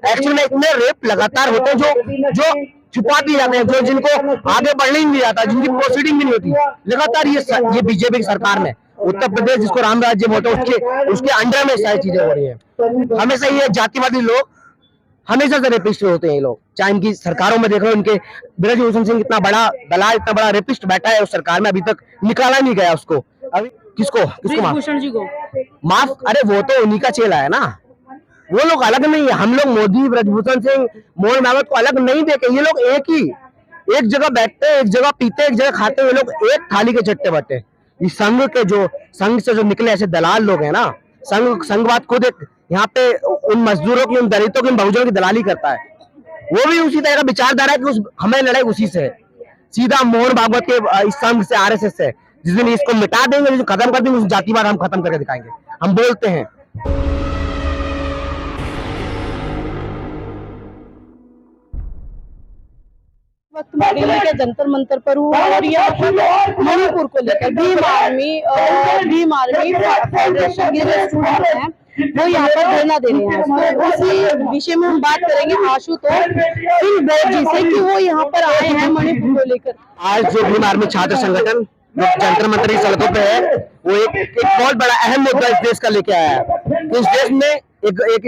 Actually में इतने rape लगातार होते हैं जो जो छुपा दिए जाते हैं, जो जिनको आगे बढ़ने ही नहीं जाता, जिनकी प्रोसीडिंग भी नहीं होती। लगातार ये बीजेपी की सरकार में उत्तर प्रदेश जिसको राम राज्य बोलते हैं उसके अंडर में सारी चीजें हो रही है। हमेशा ये जातिवादी लोग हमेशा से रेपिस्ट होते हैं ये लोग, चाहे इनकी सरकारों में देख लो, इनके ब्रजभूषण सिंह इतना बड़ा दलाल, इतना बड़ा रेपिस्ट बैठा है उस सरकार में, अभी तक निकाला नहीं गया उसको। अभी किसको ब्रजभूषण जी को माफ, अरे वो तो उन्हीं का चेला है ना, वो लोग अलग नहीं है। हम लोग मोदी, ब्रजभूषण सिंह, मोहन भागवत को अलग नहीं देखे। ये लोग एक जगह बैठते हैं, एक जगह पीते, एक जगह खाते, ये लोग एक थाली के चट्टे बट्टे। ये संघ से जो निकले ऐसे दलाल लोग हैं ना, संघवाद खुद एक यहाँ पे उन मजदूरों की, उन दलितों की, उन बहुजनों की दलाली करता है। वो भी उसी तरह का विचारधारा है कि हमें लड़ाई उसी से है, सीधा मोहन भागवत के इस संघ से, आरएसएस से। जिस दिन इसको मिटा देंगे, जिस खत्म कर देंगे, उस जातिवाद हम खत्म करके दिखाएंगे। हम बोलते हैं वक्त मैं दिल्ली के जंतर मंतर पर हूँ और यहाँ पर मणिपुर को लेकर भीम आर्मी फेडरेशन के जो स्टूडेंट हैं वो यहाँ पर धरना दे रहे हैं। तो उसी विषय में हम बात करेंगे आशुतोष सिंह बोध जी से कि वो यहाँ पर आए हैं मणिपुर को लेकर। आज जो भीम आर्मी छात्र संगठन जंतर मंतर की सड़कों पे है, वो एक बहुत बड़ा अहम मुद्दा इस देश का लेके आया है। इस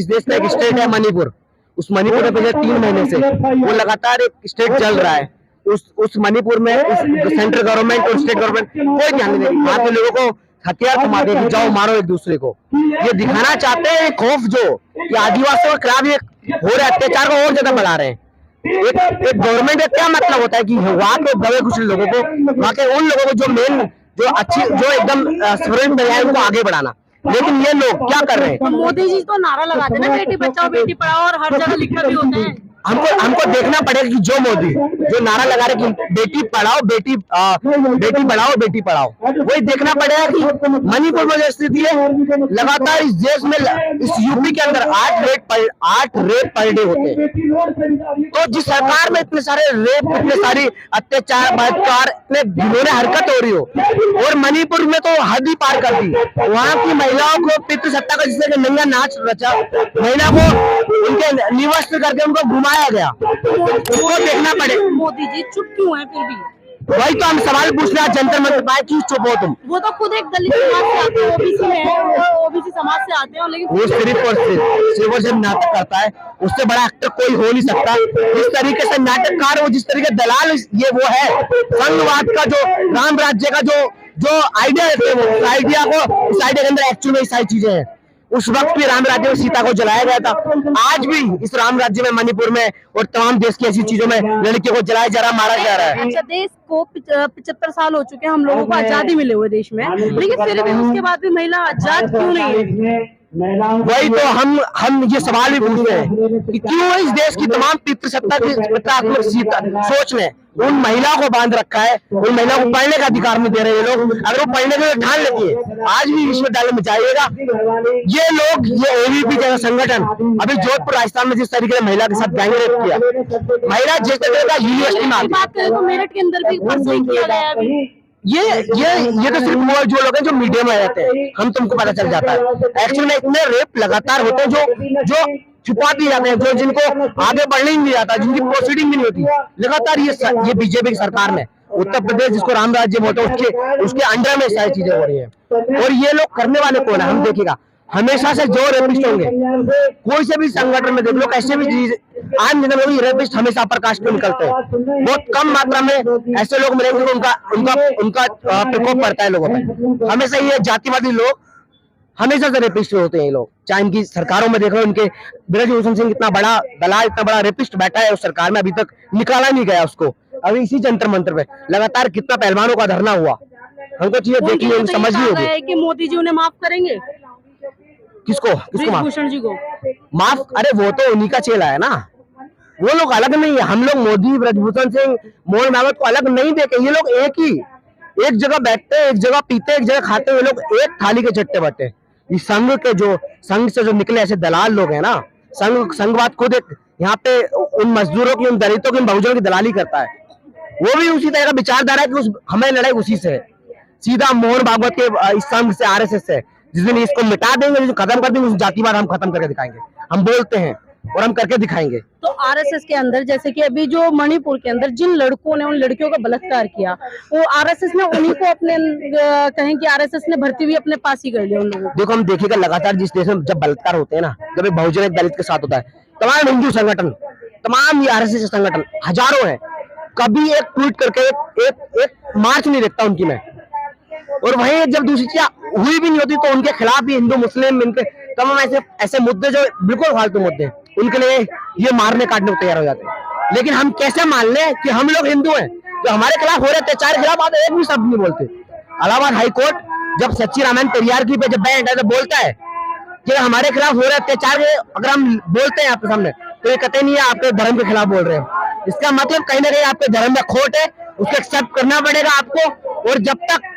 देश में एक स्टेट है मणिपुर। उस मणिपुर में पिछले 3 महीने से वो लगातार एक स्टेट चल रहा है। उस मणिपुर में सेंट्रल गवर्नमेंट और स्टेट गवर्नमेंट कोई ध्यान नहीं दे रही। वहाँ के लोगों को हथियार थमा दे कि जाओ मारो एक दूसरे को। ये दिखाना चाहते हैं खौफ जो कि आदिवासियों के खिलाफ ये हो रहे अत्याचार को और ज्यादा बढ़ा रहे हैं। एक गवर्नमेंट का क्या मतलब होता है कि वहाँ के दबे कुछ लोगों को, वहाँ के उन लोगों को जो एकदम स्वर्ण महिलाएं उनको आगे बढ़ाना। लेकिन ये लोग क्या कर रहे हैं? मोदी जी तो नारा लगाते हैं ना, बेटी बचाओ बेटी पढ़ाओ, और हर जगह लिखा भी होते हैं। हमको देखना पड़ेगा कि जो मोदी जो नारा लगा रहे कि बेटी पढ़ाओ बेटी बढ़ाओ बेटी पढ़ाओ, वही देखना पड़ेगा कि मणिपुर में जो स्थिति है, लगातार इस देश में, इस यूपी के अंदर 8 रेप पर डे होते हैं। तो जिस सरकार में इतने सारे रेप, इतने सारी अत्याचार, बलात्कार, इतने घिनौने हरकत हो रही हो, और मणिपुर में तो हद ही पार कर दी। वहाँ की महिलाओं को पितृसत्ता का जिसने नंगा नाच रचा, महिला को उनके निवस्त्र करके उनको घुमाया गया, उसको देखना पड़ेगा। मोदी जी चुप क्यों है फिर भी? वही तो हम सवाल पूछ रहे हैं जंतर मंतर पर, क्यों चुप हो तुम? वो तो खुद एक दलित समाज से आते हैं, ओबीसी में है, वो ओबीसी समाज से आते हैं, लेकिन वो सिर्फ नाटक करता है। उससे बड़ा एक्टर कोई हो नहीं सकता। जिस तरीके से नाटककार हो, जिस तरीके दलाल ये वो है, संघवाद का जो राम राज्य का जो आइडिया है, वो आइडिया के अंदर एक्चुअल में सारी चीजें हैं। उस वक्त भी राम राज्य में सीता को जलाया गया था, आज भी इस राम राज्य में मणिपुर में और तमाम देश की ऐसी चीजों में लड़कियों को जलाया जा रहा, मारा जा रहा है। अच्छा, देश को 75 साल हो चुके हैं हम लोगों को आजादी मिले हुए देश में, लेकिन फिर भी उसके बाद भी महिला आजाद क्यों नहीं है? वही तो हम ये सवाल भी पूछ रहे हैं कि क्यों इस देश की तमाम पितृसत्ता की सोच में उन महिलाओं को बांध रखा है, उन महिलाओं को पढ़ने का अधिकार नहीं दे रहे ये लोग। अगर वो पढ़ने के ठान लेती है, आज भी विश्वविद्यालय में जाइएगा, ये लोग, ये ओवीपी जैसा संगठन अभी जोधपुर राजस्थान में जिस तरीके से महिला के साथ गैंगरेप किया, महिला जिस तरीके का यूनिवर्सिटी में बात करें तो मेरठ के अंदर भी परसों ही किया गया है। ये तो सिर्फ वो जो लोग हैं जो मीडिया में रहते हैं, हम तुमको पता चल जाता है। एक्चुअली में इतने रेप लगातार होते हैं जो छुपा दिए जाते हैं, जो जिनको आगे बढ़ने ही नहीं जाता, जिनकी प्रोसीडिंग भी नहीं होती। लगातार ये बीजेपी की सरकार में उत्तर प्रदेश जिसको राम राज्य बोलते हैं उसके अंडर में सारी चीजें हो रही है। और ये लोग करने वाले कौन है? हम देखिएगा, हमेशा से जो रेपिस्ट होंगे, कोई से भी संगठन में देख लो, कैसे भी चीज आम जनता में रेपिस्ट हमेशा प्रकाश में निकलते हैं। बहुत कम मात्रा में ऐसे लोग मिलेंगे उनका प्रकोप पड़ता है लोगों पे। हमेशा ये जातिवादी लोग हमेशा से रेपिस्ट होते हैं ये लोग, चाहे इनकी सरकारों में देख लो, इनके ब्रजभूषण सिंह इतना बड़ा दलाल, इतना बड़ा रेपिस्ट बैठा है उस सरकार में, अभी तक निकाला नहीं गया उसको। अभी इसी जंतर मंतर पे लगातार कितना पहलवानों का धरना हुआ, हमको चीजें देखी समझ नहीं होगी कि मोदी जी उन्हें माफ करेंगे। किसको ब्रजभूषण जी को माफ? अरे वो तो उन्हीं का चेला है ना, वो लोग अलग नहीं है। हम लोग मोदी, ब्रजभूषण सिंह, मोहन भागवत को अलग नहीं देखे। ये लोग एक जगह बैठते, एक जगह पीते, एक जगह खाते, ये लोग एक थाली के चट्टे बट्टे। ये संघ से जो निकले ऐसे दलाल लोग हैं ना, संघवाद खुद एक यहाँ पे उन मजदूरों की, उन दलितों की, उन बहुजनों की दलाली करता है। वो भी उसी तरह का विचारधारा है कि हमें लड़ाई उसी से है, सीधा मोहन भागवत के इस संघ से, आरएसएस से। जिस दिन इसको मिटा देंगे, खत्म कर देंगे, उस जातिवाद हम खत्म करके दिखाएंगे। हम बोलते हैं और हम करके दिखाएंगे। तो आरएसएस के अंदर जैसे कि अभी जो मणिपुर के अंदर जिन लड़कों ने उन लड़कियों का बलात्कार किया, वो आरएसएस ने उन्हीं को अपने कहें कि आरएसएस ने भर्ती भी अपने पास ही कर लिया उन लोगों को। देखो हम देखेगा लगातार जिस देश में जब बलात्कार होते हैं ना, जब एक बहुजन एक दलित के साथ होता है, तमाम हिंदू संगठन, तमाम ये आरएसएस संगठन हजारों हैं, कभी एक ट्वीट करके एक मार्च नहीं देखता उनकी मैं। और वहीं जब दूसरी चीज हुई भी नहीं होती तो उनके खिलाफ भी हिंदू मुस्लिम इनके तमाम ऐसे मुद्दे जो बिल्कुल फालतू मुद्दे हैं, उनके लिए ये मारने काटने को तैयार हो जाते हैं। लेकिन हम कैसे मान लें कि हम लोग हिंदू हैं, जो हमारे खिलाफ हो रहे अत्याचार के खिलाफ एक भी शब्द नहीं बोलते। इलाहाबाद हाईकोर्ट जब सच्ची रामायण पेरियार की पे जब बैंड है तो बोलता है कि हमारे खिलाफ हो रहे अत्याचार अगर हम बोलते हैं आपके सामने तो ये कहते नहीं है आपके धर्म के खिलाफ बोल रहे हैं। इसका मतलब कहीं ना कहीं आपके धर्म में खोट है, उसको एक्सेप्ट करना पड़ेगा आपको। और जब तक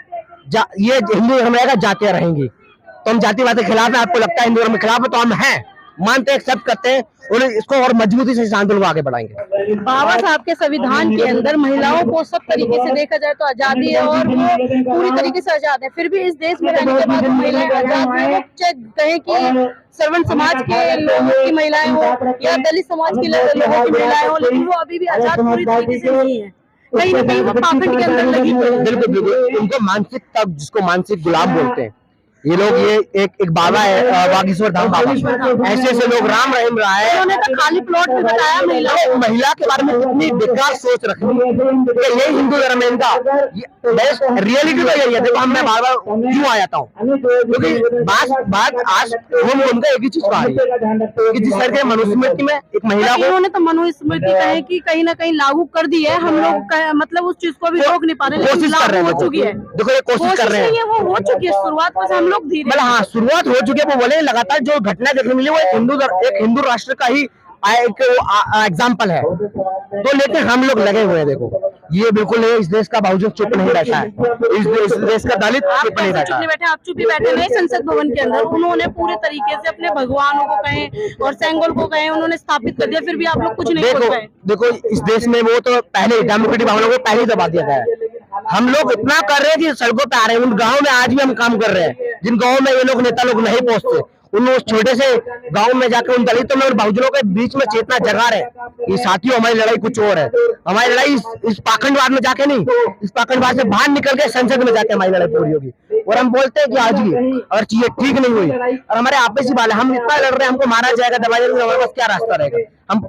ये हिंदू धर्म रहेगा जातियां रहेंगी। तो हम जातिवाद के खिलाफ है, आपको लगता है हिंदू धर्म के खिलाफ है, तो हम हैं, मानते हैं, एक्सेप्ट करते हैं और इसको और मजबूती से इस आंदोलन को आगे बढ़ाएंगे। बाबा साहब के संविधान के अंदर महिलाओं को सब तरीके से देखा जाए तो आजादी है और वो पूरी तरीके से आजाद है, फिर भी इस देश में रहने के बाद महिलाएं आजाद है। वो चाहे कहें कि सर्वण समाज के लोगों की महिलाएं हो या दलित समाज के लोगों की महिलाएं हो, लेकिन वो अभी भी आजाद पूरी तरीके से नहीं है। कहीं ना कहीं वो पाखंड के अंदर लगी हुई है। बिल्कुल बिल्कुल, उनको मानसिक तब जिसको मानसिक गुलाम बोलते हैं ये लोग। ये एक बाबा है बागेश्वर धाम बाबा, ऐसे लोग राम रहीम राय, उन्होंने तो खाली प्लॉट भी बताया महिला के बारे में कितनी बेकार सोच रखी कि ये हिंदू धर्म है इनका। रियलिटी तो यही है। देखो मैं बार बार क्यों आ जाता हूँ, क्योंकि बात आज हम उनका एक ही चीज कहा कि जिस तरह के मनुस्मृति में एक महिला को उन्होंने तो मनुस्मृति कहे कि कहीं ना कहीं लागू कर दी है, हम लोग मतलब उस चीज को भी रोक नहीं पा रहे, कोशिश कर रहे हैं, हो चुकी है। देखो ये कोशिश कर रहे हैं, वो हो चुकी है, शुरुआत में हम लोग धीरे मतलब हाँ शुरुआत हो चुकी है। वो बोले लगातार जो घटना देखने मिली वो एक हिंदू राष्ट्र का ही एक एग्जाम्पल है। तो लेकिन हम लोग लगे हुए हैं। देखो ये बिल्कुल इस देश का बहुजन चुप नहीं बैठा है, इस देश का दलित चुप नहीं बैठा है। आप चुप ही बैठे नहीं। संसद भवन के अंदर उन्होंने पूरे तरीके से अपने भगवानों को कहें और सेंगोल को कहें उन्होंने स्थापित कर दिया, फिर भी आप लोग कुछ नहीं बोल पाए। देखो इस देश में वो तो पहले डेमोक्रेटिक भावना को पहले दबा दिया गया है। हम लोग इतना कर रहे हैं कि सड़कों पे आ रहे हैं, उन गाँव में आज भी हम काम कर रहे हैं जिन गाँव में ये लोग नेता लोग नहीं पहुंचते, उन छोटे से गांव में जाकर उन दलितों में और बहुजनों के बीच में चेतना जगा रहे कि साथियों हमारी लड़ाई कुछ और है। हमारी लड़ाई इस पाखंडवाद में जाके नहीं, इस पाखंडवाद से बाहर निकल के संसद में जाके हमारी लड़ाई पूरी होगी। और हम बोलते हैं कि आज भी अगर चीजें ठीक नहीं हुई और हमारे आपसी बात है, हम इतना लड़ रहे हैं, हमको मारा जाएगा, दबाया जाएगा, हमारे पास क्या रास्ता रहेगा?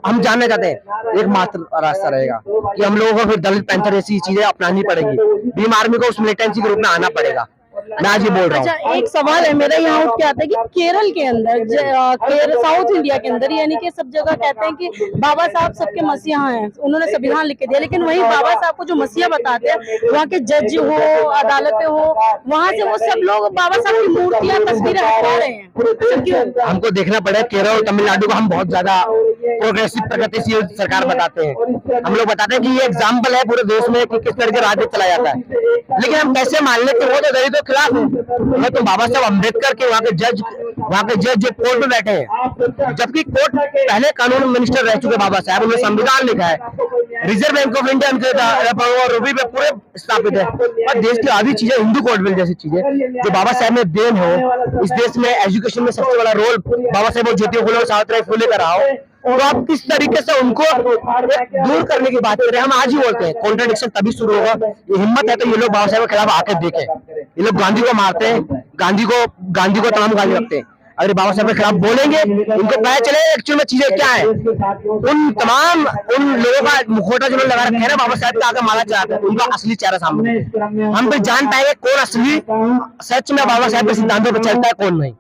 हम जानना चाहते हैं एकमात्र रास्ता रहेगा कि हम लोगों को फिर दलित पेंशन ऐसी चीजें अपनानी पड़ेगी, भीम आर्मी को उस मिलिटेंसी के रूप में आना पड़ेगा। मैं आज ही बोल रहा हूँ। अच्छा एक सवाल है मेरा यहाँ उठ के आता है कि केरल के अंदर साउथ इंडिया के अंदर यानी कि सब जगह कहते हैं कि बाबा साहब सबके मसीहा हैं, उन्होंने संविधान लिख के दिया, लेकिन वही बाबा साहब को जो मसीहा बताते हैं वहाँ के जज हो, अदालतें हो, वहाँ से वो सब लोग बाबा साहब की मूर्तियां तस्वीरें हटा रहे हैं। हमको देखना पड़ेगा केरल और तमिलनाडु को हम बहुत ज्यादा प्रोग्रेसिव प्रगतिशील सरकार बताते हैं। हम लोग बताते हैं कि ये एग्जाम्पल है पूरे देश में कि किस तरह के राज्य चला जाता है। लेकिन हम कैसे मान लें कि वो तो दलितों के खिलाफ है, तो बाबा साहब अम्बेडकर के वहाँ के जज जो कोर्ट में बैठे हैं, जबकि कोर्ट पहले कानून मिनिस्टर रह चुके बाबा साहब, उन्होंने संविधान लिखा है, रिजर्व बैंक ऑफ इंडिया उनके रूपी पे पूरे स्थापित है। और देश की आधी चीजें हिंदू कोर्ट बिल जैसी चीजें जो बाबा साहब ने देन हो, इस देश में एजुकेशन में सबसे बड़ा रोल बाबा साहब ज्योतिराव फुले और सावित्रीबाई फुले का रहा हो, तो आप किस तरीके से उनको दूर करने की बात कर रहे हैं? हम आज ही बोलते हैं कॉन्ट्रडिक्शन तभी शुरू होगा। ये हिम्मत है तो ये लोग बाबा साहब के खिलाफ आकर देखें। ये लोग गांधी को मारते हैं, गांधी को तमाम गाली रखते हैं, अगर बाबा साहब के खिलाफ बोलेंगे उनको पता चले एक्चुअल में चीजें क्या है। उन लोगों का मुखौटा जो लगा रखे हैं ना बाबा साहब का आगे माला चलाते हैं, उनका असली चेहरा सामने हम भी जान पाएंगे कौन असली सच में बाबा साहब के सिद्धांतों पर चलता है, कौन नहीं।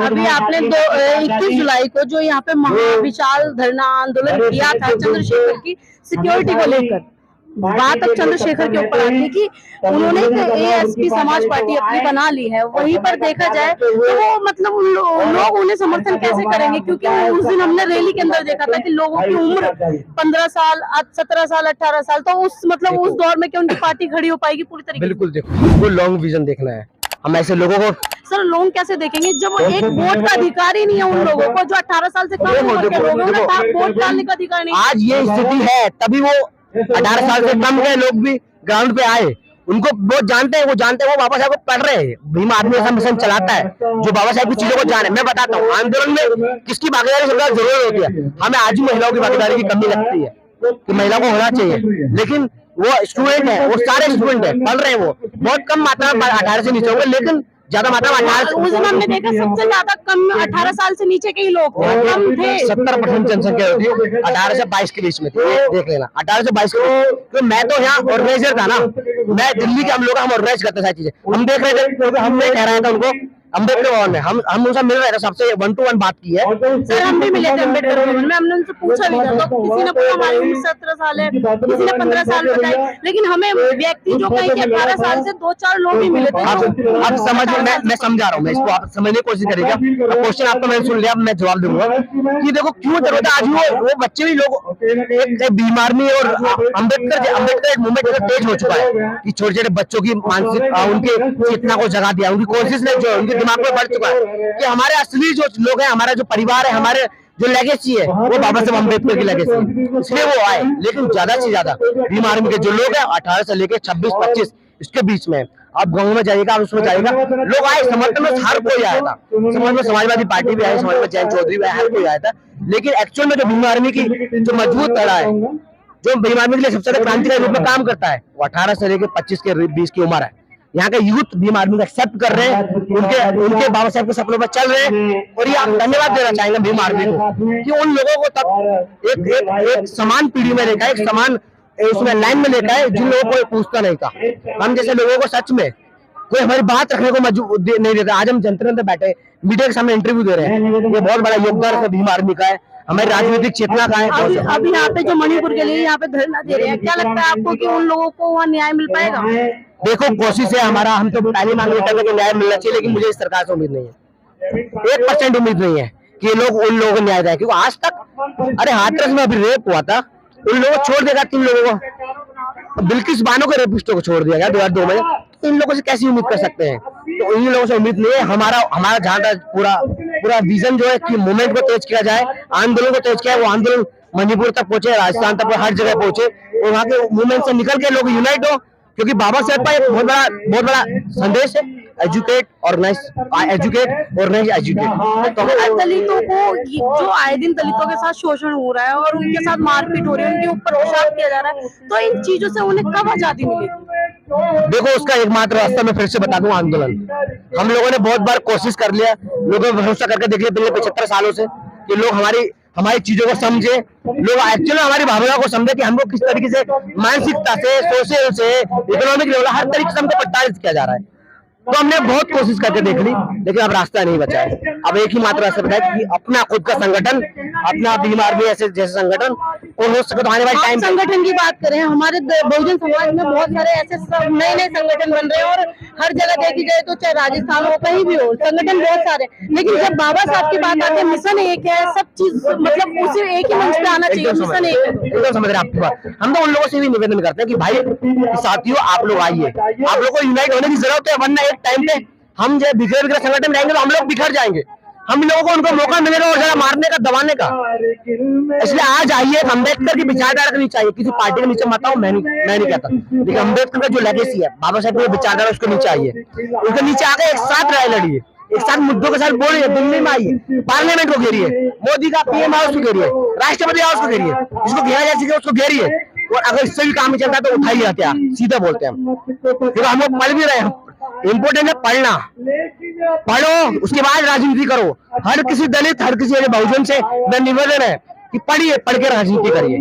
अभी आपने 21 जुलाई को जो यहाँ पे महाविशाल धरना आंदोलन किया था चंद्रशेखर की सिक्योरिटी को लेकर, बात अब चंद्रशेखर के ऊपर आती है कि उन्होंने एएसपी समाज पार्टी अपनी बना ली है। वहीं पर देखा जाए तो वो मतलब लोग उन्हें समर्थन कैसे करेंगे, क्योंकि उस दिन हमने रैली के अंदर देखा था कि लोगों की उम्र 15 साल 17 साल 18 साल, तो उस दौर में क्या उनकी पार्टी खड़ी हो पाएगी पूरी तरीके? बिल्कुल, देखो वो लॉन्ग विजन देखना है। हम ऐसे लोगों को सर लोग कैसे देखेंगे जब एक वोट का अधिकार ही नहीं है उन लोगों को, जो 18 साल से कम उम्र के लोग हैं, वोट डालने का अधिकार नहीं। आज ये स्थिति है तभी वो 18 साल से कम के लोग भी ग्राउंड पे आए उनको वो जानते हैं, वो बाबा साहब को पढ़ रहे हैं। भीम आर्मी ऐसा मिशन चलाता है जो बाबा साहब की चीजों को जाने। मैं बताता हूँ, आंदोलन में किसकी भागीदारी सबसे जरूरत होती है? हमें आज भी महिलाओं की भागीदारी की कमी लगती है कि महिला को होना चाहिए, लेकिन वो स्टूडेंट है, वो सारे स्टूडेंट है, पढ़ रहे हैं, वो बहुत कम मात्रा में 18 से नीचे होंगे, लेकिन ज्यादा मात्रा में 18 उस दिन हमने देखा सबसे ज्यादा कम 18 साल से नीचे के ही लोग थे, कम थे। 70% जनसंख्या होती है 18 से 22 के बीच में थी। ये देख लेना 18 से 22 के बीच। तो मैं तो यहाँ ऑर्गेनाइजर था ना, मैं दिल्ली के, हम लोग हम ऑर्गेनाइज करते सारी चीजें, हम देख रहे थे, क्योंकि हम नहीं कह रहे थे उनको, अम्बेडकर भवन में हम उनसे मिल रहे थे, सबसे 1-to-1 बात की है। सर हम भी मिले थे अम्बेडकर भवन में, हमने उनसे पूछा भी था, तो किसी ने बोला हमारी उम्र 17 साल है, किसी ने 15 साल बताई, लेकिन हमें व्यक्ति जो कहीं के 18 साल से 2-4 लोग ही मिले थे। आप समझ, मैं समझा रहा हूँ, मैं इसको आप समझने की कोशिश करेगा। क्वेश्चन आपका मैंने सुन लिया, अब मैं जवाब दूंगा कि देखो क्यों जरूरत है। आज वो बच्चे भी लोग एक बीमार में, और अम्बेडकर एक मूवमेंट इतना तेज हो चुका है कि छोटे छोटे बच्चों की मानसिक, उनके चेतना को जगा दिया, उनकी कोशिश ने जो उनके दिमाग में बढ़ चुका है कि हमारे असली जो लोग हैं, हमारा जो परिवार है, हमारे जो लेगेसी है वो बाबा साहब अम्बेडकर की लेगेसी है, इसलिए वो आए। लेकिन ज्यादा से ज्यादा भीम आर्मी के जो लोग हैं 18 से लेकर 26-25 इसके बीच में, आप गाँव में जाइएगा, आप उसमें जाइएगा, लोग आए समर्थन में, हर कोई आया था। समझ में समाजवादी पार्टी भी आई, समझ में जैन चौधरी भी आया, हर कोई आया था। लेकिन एक्चुअल में जो भीम आर्मी की जो मजबूत तड़ा है, जो भीम आर्मी के लिए सबसे ज्यादा क्रांतिकारी रूप में काम करता है, वो 18 से लेकर 25 के 20 की उम्र है। यहाँ का यूथ भीम आर्मी को एक्सेप्ट कर रहे हैं, उनके बाबा साहब के सपनों पर चल रहे हैं। और ये आप धन्यवाद देना चाहेंगे भीम आर्मी को कि उन लोगों को तब एक समान पीढ़ी में देखा, एक समान उसमें लाइन में लेकर है, जिन लोगों को पूछता नहीं था। हम जैसे लोगों को सच में कोई हमारी बात रखने को नहीं देता। आज हम जनता में बैठे मीडिया के सामने इंटरव्यू दे रहे हैं, ये बहुत बड़ा योगदान है भीम आर्मी का है, हमारी राजनीतिक चेतना का है। अब यहाँ पे जो मणिपुर के लिए यहाँ पे धरना दे रहे हैं, क्या लगता है आपको कि उन लोगों को वहाँ न्याय मिल पाएगा? देखो कोशिश है हमारा, हम तो पहले मांग रहे थे कि न्याय मिलना चाहिए, लेकिन मुझे इस सरकार से उम्मीद नहीं है, 1% उम्मीद नहीं है कि लोग उन लोगों को न्याय दें, क्योंकि आज तक अरे हाथरस में अभी रेप हुआ था, उन लोगों को छोड़ देगा 3 लोगों को, बिल्किस बानो के रेपिस्टों को छोड़ दिया गया 2002 में, तो इन लोगों से कैसी उम्मीद कर सकते हैं? तो इन लोगों से उम्मीद नहीं है। हमारा जहाँ तक पूरा विजन जो है कि मूवमेंट को तेज किया जाए, आंदोलन को तेज किया है, वो आंदोलन मणिपुर तक पहुंचे, राजस्थान तक, हर जगह पहुंचे, और वहाँ के मूवमेंट से निकल के लोग यूनाइट हो, क्योंकि बाबा साहब का एक बहुत बड़ा संदेश है, एजुकेट ऑर्गेनाइज, एजुकेट। तो दलितों को जो आए दिन दलितों के साथ शोषण हो रहा है और उनके साथ मारपीट हो रही है, उनके ऊपर पेशाब किया जा रहा है, तो इन चीजों से उन्हें कब आजादी मिलेगी? देखो उसका एकमात्र रास्ता मैं फिर से बता दूं, आंदोलन। हम लोगों ने बहुत बार कोशिश कर लिया, लोगों को भरोसा करके देख लिया पिछले 75 सालों से कि लोग हमारी चीजों को समझे, लोग एक्चुअली हमारी भावना को समझे कि हमको किस तरीके से मानसिकता से, सोशल से, इकोनॉमिक लेवल, हर तरीके से हमको प्रताड़ित किया जा रहा है। तो हमने बहुत कोशिश करके देख ली, लेकिन अब रास्ता नहीं बचा है। अब एक ही मात्र रास्ता बचा है कि अपना खुद का संगठन, अपना भीम आर्मी ऐसे जैसे संगठन, और हो सके तो आने वाले टाइम संगठन की बात करें, हमारे बहुजन समाज में बहुत सारे ऐसे नए संगठन बन रहे हैं, और हर जगह देखी जाए तो चाहे राजस्थान हो, कहीं भी हो, संगठन बहुत सारे, लेकिन जब बाबा साहब की बात आती है, मिशन एक है, सब चीज मतलब उसी एक ही मंच पे आना चाहिए, मिशन एक है। एकदम समझ रहे आपकी बात। हम तो उन लोगों से भी निवेदन करते हैं कि भाई साथियों, आप लोग आइए, आप लोग को यूनाइट होने की जरूरत है, वरना एक टाइम पे हम जो बिखरे संगठन में रहेंगे तो हम लोग बिखर जाएंगे। हम लोगों को उनको मौका मिलेगा और जरा मारने का, दबाने का। इसलिए आज आइए, अम्बेडकर की विचारधारा के नीचे आइए, किसी पार्टी के नीचे मत आओ, मैं नहीं कहता, लेकिन अम्बेडकर का जो लेगेसी है, बाबा साहब की विचारधारा, उसके नीचे आइए, उसके नीचे आके एक साथ लड़ाई लड़िए, एक साथ मुद्दों के साथ बोलिए, दिल्ली में आइए, पार्लियामेंट को घेरिए, मोदी का PM हाउस को घेरिए, राष्ट्रपति हाउस को घेरिए, जिसको घेरा जा सके उसको घेरिए, और अगर इससे भी काम नहीं चलता तो उठाइए हथियार, सीधा बोलते हैं हम, क्योंकि हम लोग पढ़ भी रहे हैं। इम्पोर्टेंट है पढ़ना, पढ़ो, उसके बाद राजनीति करो। हर किसी दलित, हर किसी बहुजन से मेरा निवेदन है कि पढ़िए, पढ़ के राजनीति करिए,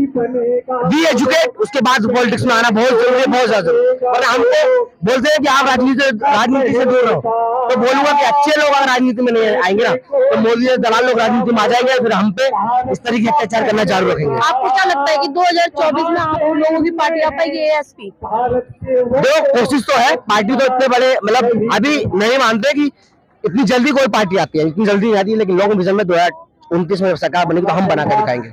बी एजुकेट, उसके बाद पॉलिटिक्स में आना बहुत जरूरी है, बहुत ज्यादा। और हमको बोलते हैं कि आप राजनीति से दूर रहो, तो बोलूंगा कि अच्छे लोग अगर राजनीति में नहीं आएंगे ना, तो मोदी जैसे दलाल लोग राजनीति में आ जाएंगे, फिर हम पे इस तरीके अत्याचार करना चालू रखेंगे। आपको क्या लगता है कि 2024 में आप लोगों की पार्टी आ पाएगी ASP? देखो कोशिश तो है, पार्टी तो इतने बड़े मतलब अभी नहीं मानते कि इतनी जल्दी कोई पार्टी आती है, इतनी जल्दी नहीं आती है, लेकिन लोग विजन में 2029 में सरकार बनेगी तो हम बना कर दिखाएंगे।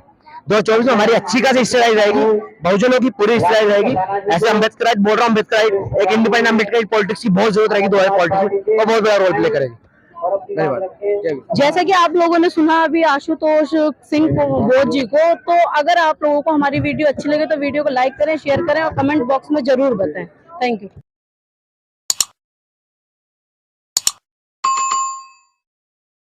2024 में हमारी अच्छी खासी हिस्सेदारी रहेगी, बहुजनों की पूरी हिस्सेदारी रहेगी। ऐसे अम्बेडकर बोल रहा हूँ, अम्बेडकर एक इंडिपेंडेंट अम्बेडकर पॉलिटिक्स की बहुत जरूरत रहेगी 2000 पॉलिटिक्स में, और बहुत बड़ा रोल प्ले करेगी। जैसा कि आप लोगों ने सुना अभी आशुतोष सिंह बोस जी को, तो अगर आप लोगों को हमारी वीडियो अच्छी लगे तो वीडियो को लाइक करें, शेयर करें और कमेंट बॉक्स में जरूर बताएं। Thank you.